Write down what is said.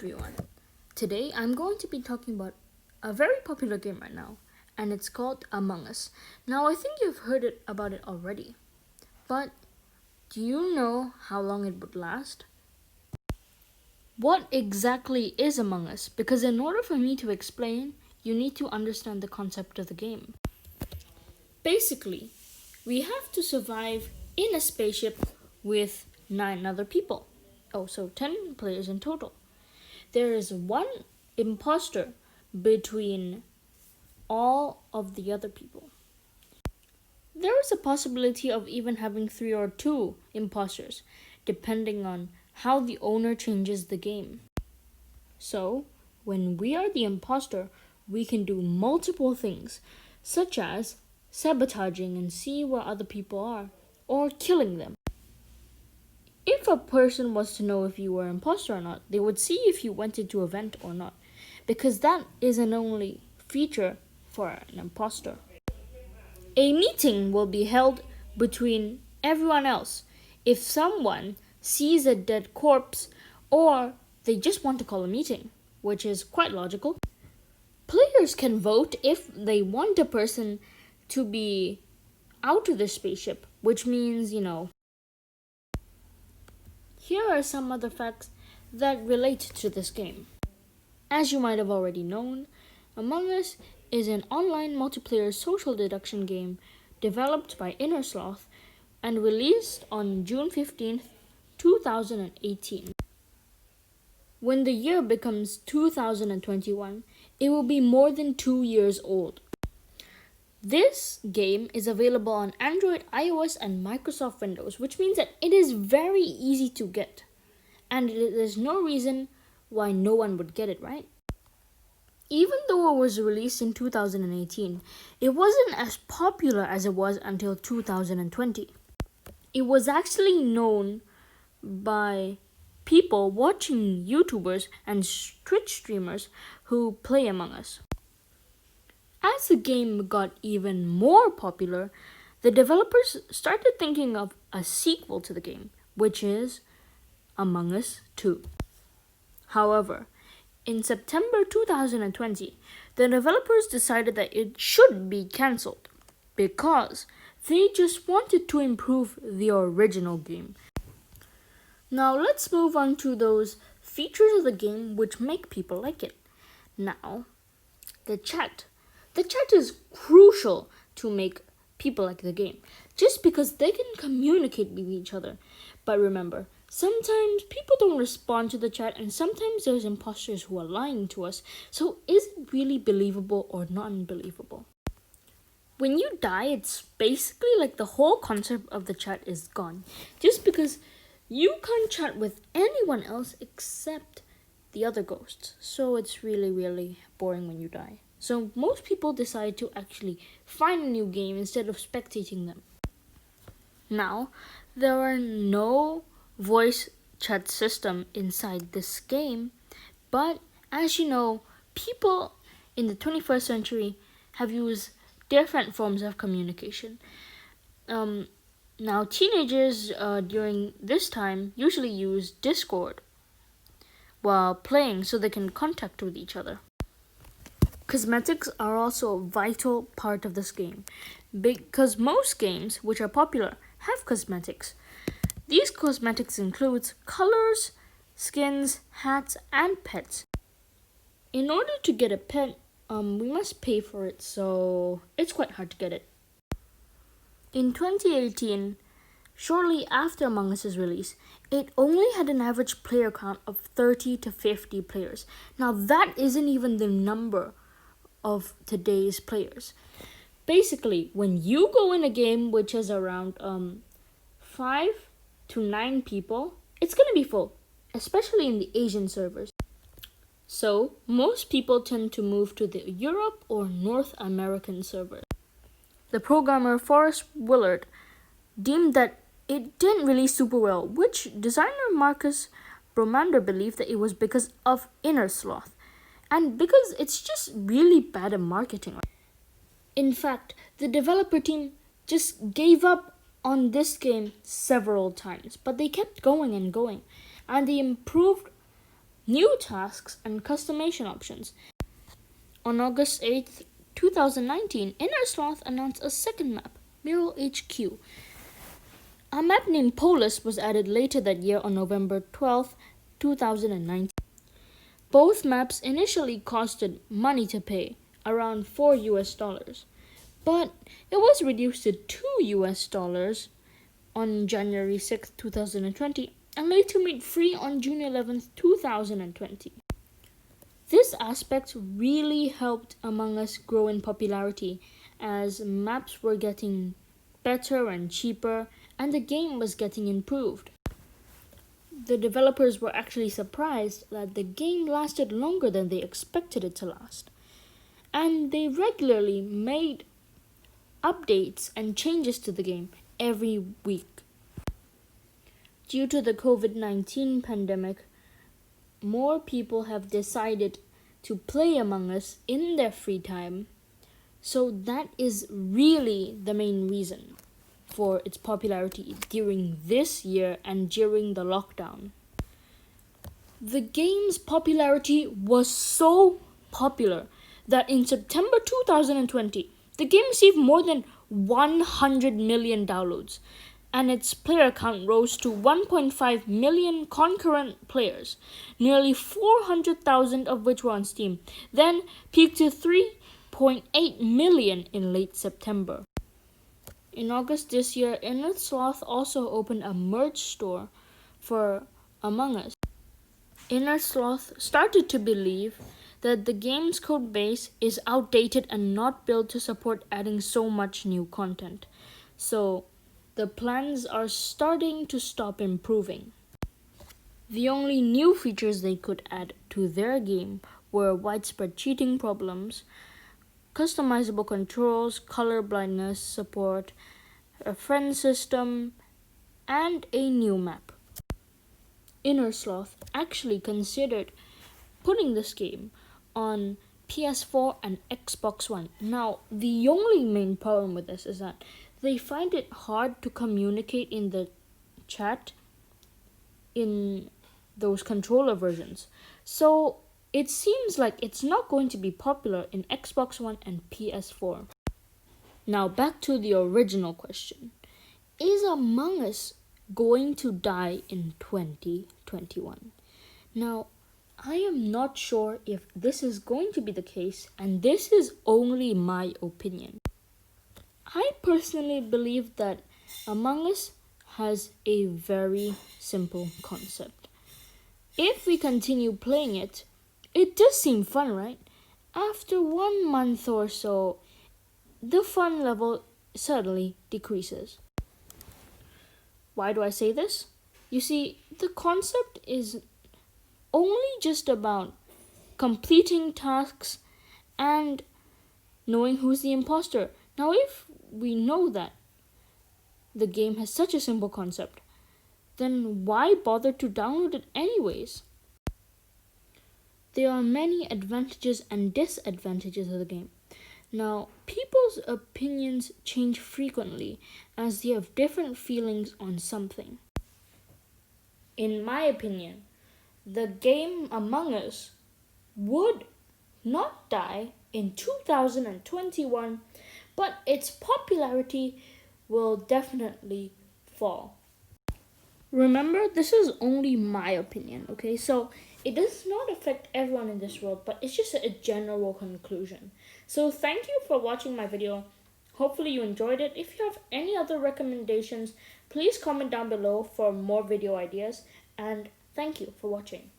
everyone. Today I'm going to be talking about a very popular game right now, and it's called Among Us. Now I think you've heard about it already, but do you know how long it would last? What exactly is Among Us? Because in order for me to explain, you need to understand the concept of the game. Basically, we have to survive in a spaceship with 9 other people. Oh, so 10 players in total. There is one imposter between all of the other people. There is a possibility of even having 3 or 2 imposters, depending on how the owner changes the game. So, when we are the imposter, we can do multiple things, such as sabotaging and see where other people are, or killing them. If a person was to know if you were an imposter or not, they would see if you went into a vent or not, because that is an only feature for an imposter. A meeting will be held between everyone else. If someone sees a dead corpse or they just want to call a meeting, which is quite logical, players can vote if they want a person to be out of the spaceship, which means, Here are some other facts that relate to this game. As you might have already known, Among Us is an online multiplayer social deduction game developed by Innersloth and released on June 15th, 2018. When the year becomes 2021, it will be more than 2 years old. This game is available on Android, iOS, and Microsoft Windows, which means that it is very easy to get. And there's no reason why no one would get it, right? Even though it was released in 2018, it wasn't as popular as it was until 2020. It was actually known by people watching YouTubers and Twitch streamers who play Among Us. As the game got even more popular, the developers started thinking of a sequel to the game, which is Among Us 2. However, in September 2020, the developers decided that it should be cancelled because they just wanted to improve the original game. Now let's move on to those features of the game which make people like it. Now, the chat. The chat is crucial to make people like the game, just because they can communicate with each other. But remember, sometimes people don't respond to the chat, and sometimes there's imposters who are lying to us. So is it really believable or non-believable? When you die, it's basically like the whole concept of the chat is gone, just because you can't chat with anyone else except the other ghosts. So it's really, really boring when you die. So most people decide to actually find a new game instead of spectating them. Now, there are no voice chat system inside this game, but as you know, people in the 21st century have used different forms of communication. Now, teenagers during this time usually use Discord while playing so they can contact with each other. Cosmetics are also a vital part of this game because most games which are popular have cosmetics. These cosmetics include colors, skins, hats, and pets. In order to get a pet, we must pay for it, so it's quite hard to get it. In 2018, shortly after Among Us' release, it only had an average player count of 30 to 50 players. Now that isn't even the number of today's players. Basically, when you go in a game which is around 5 to 9 people, it's gonna be full, especially in the Asian servers. So most people tend to move to the Europe or North American servers. The programmer Forrest Willard deemed that it didn't release super well, which designer Marcus Bromander believed that it was because of Innersloth, and because it's just really bad at marketing. In fact, the developer team just gave up on this game several times, but they kept going and going, and they improved new tasks, and customization options. On August 8th, 2019, Inner Sloth announced a second map, Mural HQ. A map named Polis was added later that year on November 12th, 2019. Both maps initially costed money to pay, around $4, but it was reduced to $2 on January 6th, 2020, and later made free on June 11th, 2020. This aspect really helped Among Us grow in popularity as maps were getting better and cheaper and the game was getting improved. The developers were actually surprised that the game lasted longer than they expected it to last. And they regularly made updates and changes to the game every week. Due to the COVID-19 pandemic, more people have decided to play Among Us in their free time. So that is really the main reason for its popularity during this year and during the lockdown. The game's popularity was so popular that in September 2020, the game received more than 100 million downloads, and its player count rose to 1.5 million concurrent players, nearly 400,000 of which were on Steam, then peaked to 3.8 million in late September. In August this year, Inner Sloth also opened a merch store for Among Us. Inner Sloth started to believe that the game's code base is outdated and not built to support adding so much new content. So, the plans are starting to stop improving. The only new features they could add to their game were widespread cheating problems, customizable controls, color blindness support, a friend system, and a new map. Inner Sloth actually considered putting this game on PS4 and Xbox One. Now, the only main problem with this is that they find it hard to communicate in the chat in those controller versions. So it seems like it's not going to be popular in Xbox One and PS4. Now back to the original question. Is Among Us going to die in 2021? Now, I am not sure if this is going to be the case, and this is only my opinion. I personally believe that Among Us has a very simple concept. If we continue playing it, it does seem fun, right? After 1 month or so, the fun level suddenly decreases. Why do I say this? You see, the concept is only just about completing tasks and knowing who's the imposter. Now, if we know that the game has such a simple concept, then why bother to download it anyways? There are many advantages and disadvantages of the game. Now, people's opinions change frequently as they have different feelings on something. In my opinion, the game Among Us would not die in 2021, but its popularity will definitely fall. Remember, this is only my opinion, okay? So it does not affect everyone in this world, but it's just a general conclusion. So thank you for watching my video. Hopefully you enjoyed it. If you have any other recommendations, please comment down below for more video ideas. And thank you for watching.